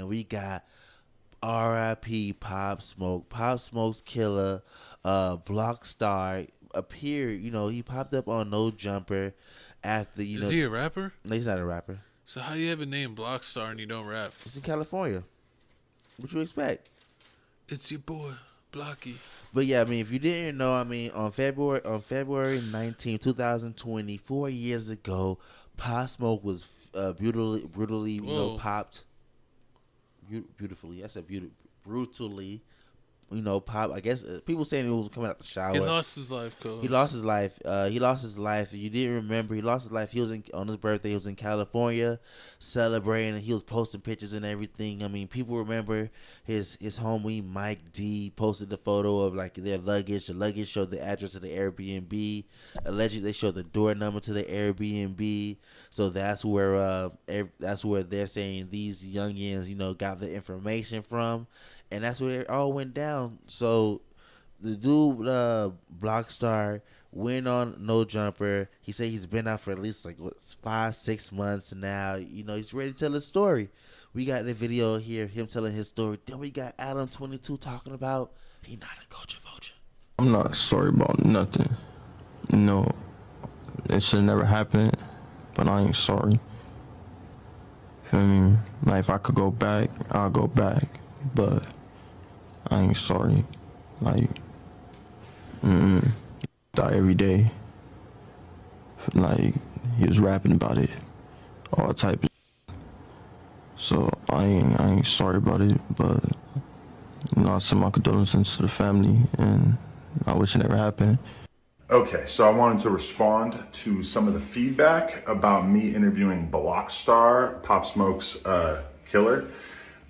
and we got R.I.P. Pop Smoke. Pop Smoke's killer, BlockStar appeared. He popped up on No Jumper after Is he a rapper? No, he's not a rapper. So how you have a name BlockStar and you don't rap? It's in California. What you expect? It's your boy Blocky. But yeah, I mean, if you didn't know, I mean, on February 19, 2020, 4 years ago, Pop Smoke was brutally, popped. Beautifully, I said brutally, pop. I guess people saying he was coming out the shower. He lost his life, Cole. He lost his life. He lost his life. You didn't remember. He lost his life. He was on his birthday. He was in California celebrating. And he was posting pictures and everything. I mean, people remember his homie Mike D posted the photo of like their luggage. The luggage showed the address of the Airbnb. Allegedly, they showed the door number to the Airbnb. So that's where they're saying these youngins, got the information from, and that's where it all went down. So the dude, BlockStar, went on No Jumper. He said he's been out for at least 5-6 months now. He's ready to tell his story. We got the video here of him telling his story. Then we got Adam 22 talking about he not a culture vulture. I'm not sorry about nothing. It should never happen, but I ain't sorry. Feel me? Like, if I could go back, I'll go back, but I ain't sorry. Like, die every day. Like, he was rapping about it, all type of. So I ain't sorry about it, but I send my condolences to the family, and I wish it never happened. Okay, so I wanted to respond to some of the feedback about me interviewing BlockStar, Pop Smoke's killer.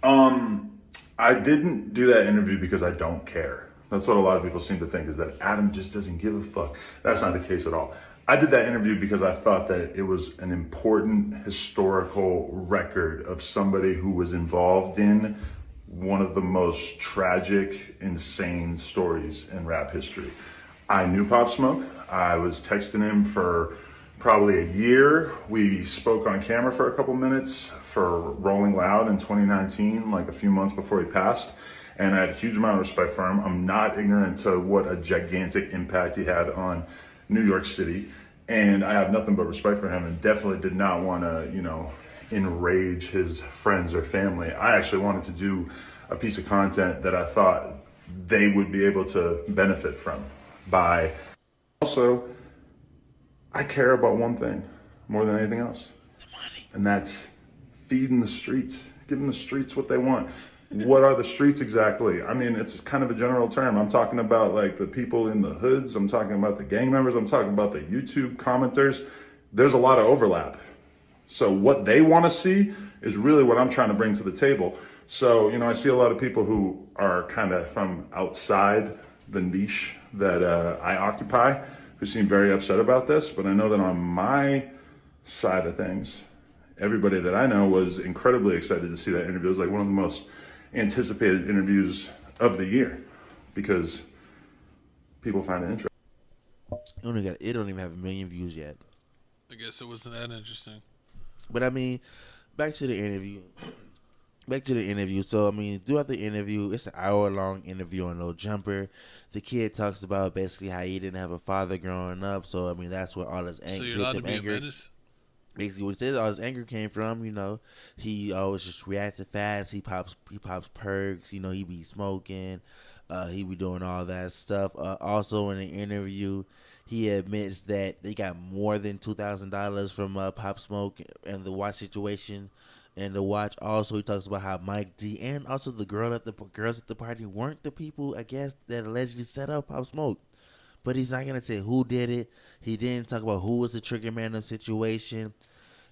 I didn't do that interview because I don't care. That's what a lot of people seem to think, is that Adam just doesn't give a fuck. That's not the case at all. I did that interview because I thought that it was an important historical record of somebody who was involved in one of the most tragic, insane stories in rap history. I knew Pop Smoke. I was texting him for probably a year. We spoke on camera for a couple minutes for Rolling Loud in 2019, like a few months before he passed. And I had a huge amount of respect for him. I'm not ignorant to what a gigantic impact he had on New York City. And I have nothing but respect for him, and definitely did not want to, enrage his friends or family. I actually wanted to do a piece of content that I thought they would be able to benefit from. Also, I care about one thing more than anything else. The money. And that's feeding the streets, giving the streets what they want. What are the streets exactly? I mean, it's kind of a general term. I'm talking about like the people in the hoods. I'm talking about the gang members. I'm talking about the YouTube commenters. There's a lot of overlap. So what they want to see is really what I'm trying to bring to the table. So, I see a lot of people who are kind of from outside the niche that I occupy, who seem very upset about this. But I know that on my side of things, everybody that I know was incredibly excited to see that interview. It was like one of the most anticipated interviews of the year because people find it interesting. It don't even have 1 million views yet. I guess it wasn't that interesting. But I mean, back to the interview. So I mean, throughout the interview, it's an hour-long interview on No Jumper. The kid talks about basically how he didn't have a father growing up. So I mean, that's where all his anger. So you're allowed to be a menace? Basically, what he said, all his anger came from. He always just reacted fast. He pops perks. He be smoking. He be doing all that stuff. Also in the interview, he admits that they got more than $2,000 from Pop Smoke and the watch situation. And the watch also, he talks about how Mike D and also the girls at the party weren't the people, I guess, that allegedly set up Pop Smoke. But he's not gonna say who did it. He didn't talk about who was the trigger man in the situation.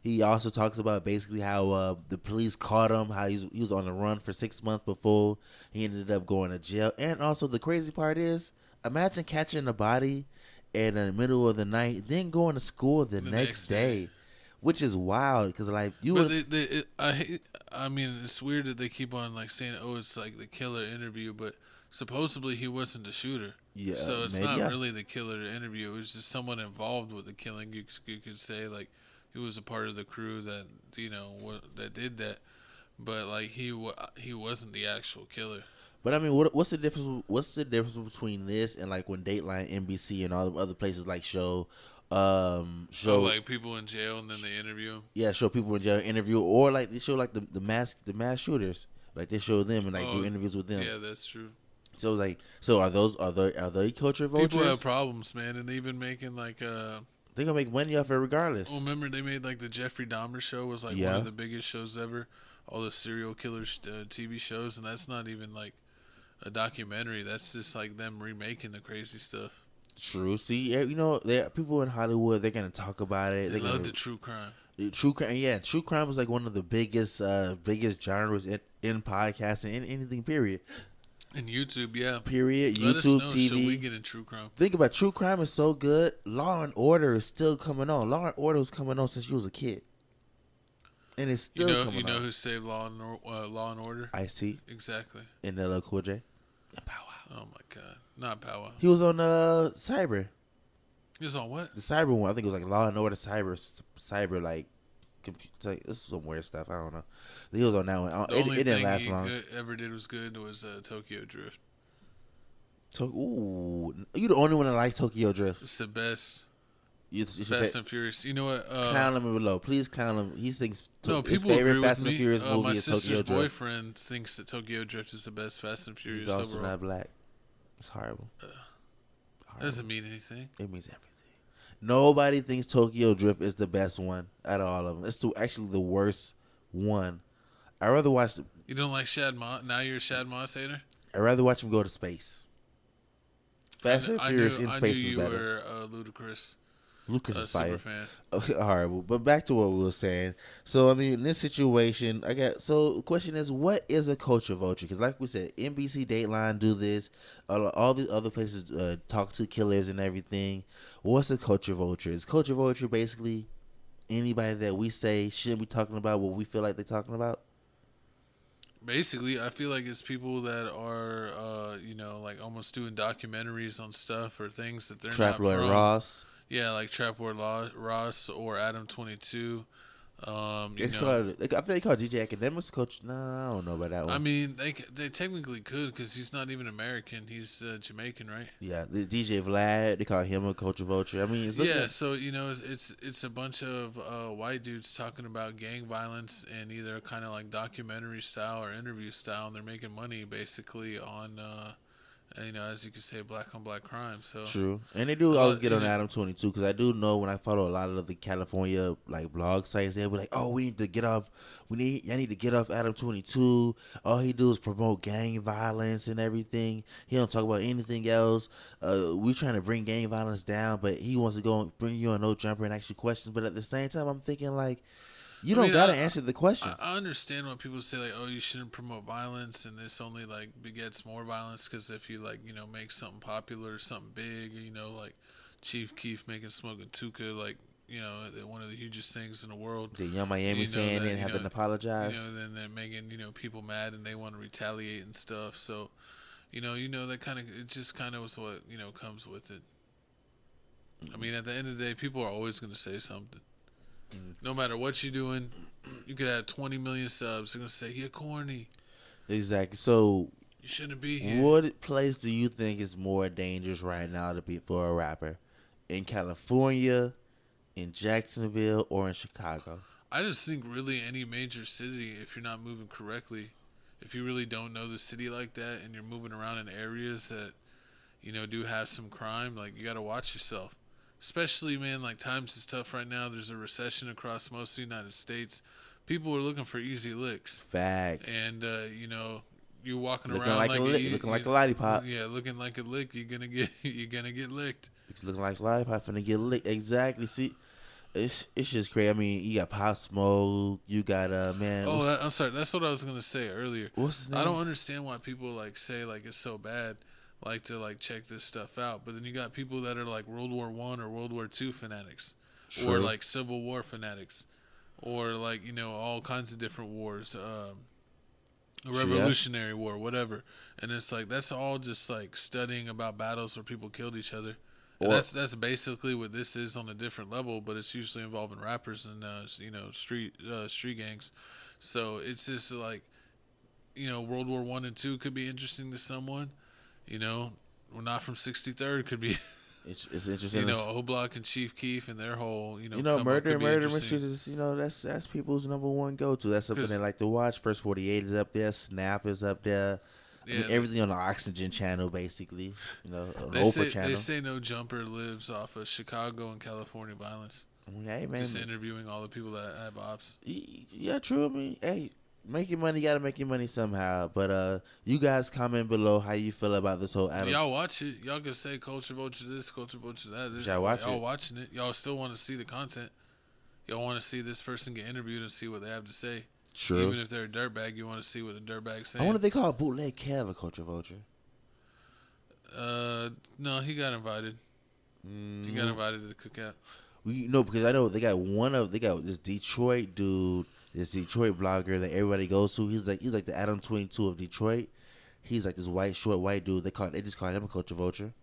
He also talks about basically how the police caught him, how he was on the run for 6 months before he ended up going to jail. And also the crazy part is, imagine catching a body in the middle of the night, then going to school the next day. Which is wild, because like you. But I mean, it's weird that they keep on like saying, "Oh, it's like the killer interview," but supposedly he wasn't the shooter. Yeah. So it's not really the killer interview. It was just someone involved with the killing. You could say like he was a part of the crew that that did that. but like he wasn't the actual killer. But I mean, what's the difference? What's the difference between this and like when Dateline, NBC, and all the other places like show like people in jail and then they interview them? Yeah, show people in jail, interview, or like they show like the mass shooters, like they show them and like do interviews with them. Yeah, that's true. So like, are they culture vultures? People have problems, man, and they've been making like they gonna make money off it regardless. Well, remember they made like the Jeffrey Dahmer show was like one of the biggest shows ever. All the serial killers TV shows, and that's not even like a documentary. That's just like them remaking the crazy stuff. True. See, you know, people in Hollywood, they're gonna talk about it. They love the true crime. True crime, yeah. True crime is like one of the biggest genres in podcasting, in anything. Period. And YouTube, yeah. Period. Let YouTube, us know, TV. So we get in true crime. Think about true crime is so good. Law and Order is still coming on. Law and Order was coming on since you was a kid, and it's still coming on. You know who saved Law and Order? Ice-T. Exactly. And LL Cool J. And Bow Wow. Oh my God, not Bow Wow. He was on Cyber. He was on what? The Cyber one. I think it was like Law and Order Cyber like. This is some weird stuff. I don't know. He was on that one. It didn't last long. Ever did was good was Tokyo Drift. Ooh, you the only one that likes Tokyo Drift. It's the best. It's Fast and Furious. You know what? Count him below. Please count him. He thinks his people favorite agree Fast with and Furious movie my is Tokyo sister's Drift. boyfriend thinks that Tokyo Drift is the best Fast and Furious He's also overall. not black. It's horrible. Doesn't mean anything. It means everything. Nobody thinks Tokyo Drift is the best one out of all of them. It's actually the worst one. I'd rather watch. You don't like Shad Moss? Now you're a Shad Moss hater? I'd rather watch him go to space. Fast and Furious in space is better. I knew you were Ludacris. Lucas is fire. Super fan. Okay, horrible. But back to what we were saying. So I mean, in this situation, the question is, what is a culture vulture? Because like we said, NBC, Dateline do this. All these other places talk to killers and everything. What's a culture vulture? Is culture vulture basically anybody that we say shouldn't be talking about what we feel like they're talking about? Basically, I feel like it's people that are, like almost doing documentaries on stuff or things that they're Trap not Lord from. Ross. Yeah, like Trap Lord Ross or Adam 22. I think they call DJ Academics coach. No, I don't know about that one. I mean, they technically could because he's not even American. He's Jamaican, right? Yeah, the DJ Vlad, they call him a culture vulture. I mean, so it's a bunch of white dudes talking about gang violence and either kind of like documentary style or interview style, and they're making money basically on. As you could say, black on black crime. So true, and they do always get on Adam 22 because I do know when I follow a lot of the California like blog sites, they'll be like, "Oh, we need to get off. I need to get off Adam 22. All he do is promote gang violence and everything. He don't talk about anything else. We're trying to bring gang violence down, but he wants to go and bring you on No Jumper and ask you questions. But at the same time, I'm thinking like." You don't gotta answer the questions. I understand when people say like, "Oh, you shouldn't promote violence," and this only like begets more violence because if you make something popular or something big, like Chief Keef making smoking Tuka, like one of the hugest things in the world. The Young Miami saying it and having to apologize. Then they're making people mad and they want to retaliate and stuff. So, that kind of it just kind of was what comes with it. I mean, at the end of the day, people are always going to say something. No matter what you're doing, you could have 20 million subs. They're going to say, you're corny. Exactly. So, you shouldn't be here. What place do you think is more dangerous right now to be for a rapper? In California, in Jacksonville, or in Chicago? I just think really any major city, if you're not moving correctly, if you really don't know the city like that and you're moving around in areas that, do have some crime, like you got to watch yourself. Especially, man, like times is tough right now. There's a recession across most of the United States. People are looking for easy licks. Facts. And you're walking looking around looking like a lollipop. Yeah, looking like a lick. You're gonna get licked. It's looking like a lollipop, finna get licked. Exactly. See, it's just crazy. I mean, you got Pop Smoke. You got man. Oh, I'm sorry. That's what I was gonna say earlier. What's his name? I don't understand why people say it's so bad. Like to check this stuff out, but then you got people that are like World War I or World War II fanatics, True. Or like Civil War fanatics, or like all kinds of different wars, Revolutionary War, whatever. And it's like that's all just like studying about battles where people killed each other. And that's basically what this is on a different level, but it's usually involving rappers and street gangs. So it's just like, World War I and II could be interesting to someone. We're not from 63rd could be. It's interesting. O-Block and Chief Keef and their whole, murder mysteries is, that's people's number one go-to. That's something they like to watch. First 48 is up there. Snap is up there. Yeah, everything on the Oxygen channel, basically. Oprah channel. They say No Jumper lives off of Chicago and California violence. Hey, man. Just interviewing all the people that have ops. Yeah, true. I mean, hey, making money, gotta make your money somehow. But you guys comment below how you feel about this whole Adam. Y'all watch it. Y'all can say Culture Vulture this, Culture Vulture that. Y'all watching it. Y'all still want to see the content. Y'all want to see this person get interviewed and see what they have to say. True. Even if they're a dirtbag, you want to see what the dirtbag's saying. I wonder if they call Bootleg Kev a Culture Vulture. No, he got invited. He got invited to the cookout. Because I know they got this Detroit dude, this Detroit blogger that everybody goes to. He's like the Adam 22 of Detroit. He's like this short white dude. They just called him a Culture Vulture.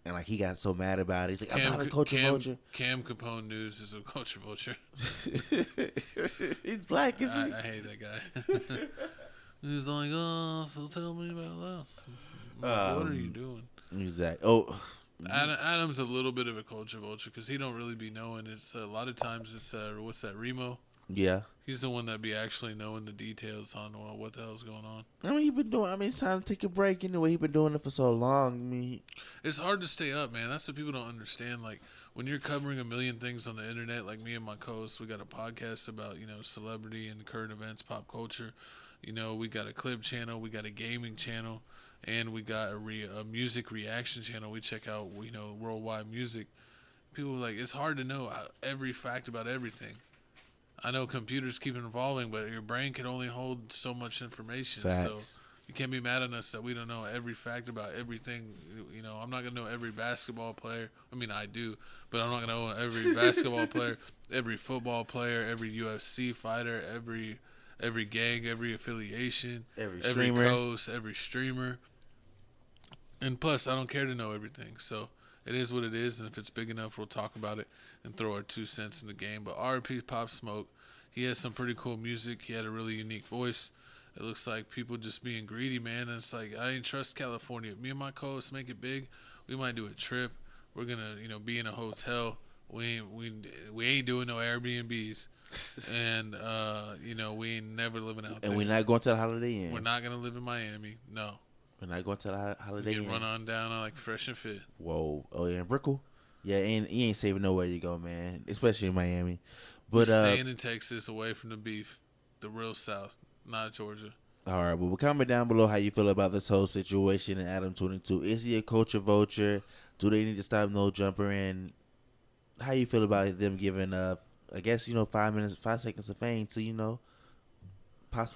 And like he got so mad about it. He's like, I'm not a Culture Vulture. Cam Capone News is a Culture Vulture. He's black, isn't he? I hate that guy. He's like, oh, so tell me about this. What are you doing? Exactly. Adam's a little bit of a Culture Vulture because he don't really be knowing. It's a lot of times it's what's that, Remo? Yeah. He's the one that be actually knowing the details on what the hell's going on. I mean, it's time to take a break anyway. He's been doing it for so long. I mean, it's hard to stay up, man. That's what people don't understand. Like, when you're covering a million things on the internet, like me and my co-host, we got a podcast about, celebrity and current events, pop culture. We got a clip channel, we got a gaming channel, and we got a music reaction channel. We check out, worldwide music. People are like, it's hard to know every fact about everything. I know computers keep evolving, but your brain can only hold so much information. Facts. So you can't be mad at us that we don't know every fact about everything. I'm not going to know every basketball player. I mean, I do, but I'm not going to know every basketball player, every football player, every UFC fighter, every gang, every affiliation, every coast, every streamer. And plus, I don't care to know everything. So it is what it is, and if it's big enough, we'll talk about it and throw our 2 cents in the game. But R.I.P. Pop Smoke, he has some pretty cool music. He had a really unique voice. It looks like people just being greedy, man. And it's like, I ain't trust California. Me and my co-hosts make it big. We might do a trip. We're gonna, be in a hotel. We ain't doing no Airbnbs, and we ain't never living out there. And we're not going to the Holiday Inn. We're not gonna live in Miami. No. We're not going to the Holiday Inn. Run on down on like Fresh and Fit. Whoa. Oh yeah, and Brickell. Yeah, and you ain't saving nowhere you go, man. Especially in Miami. But we're staying in Texas, away from the beef, the real South, not Georgia. All right, well, comment down below how you feel about this whole situation in Adam 22. Is he a Culture Vulture? Do they need to stop No Jumper? And how you feel about them giving I guess 5 seconds of fame to possible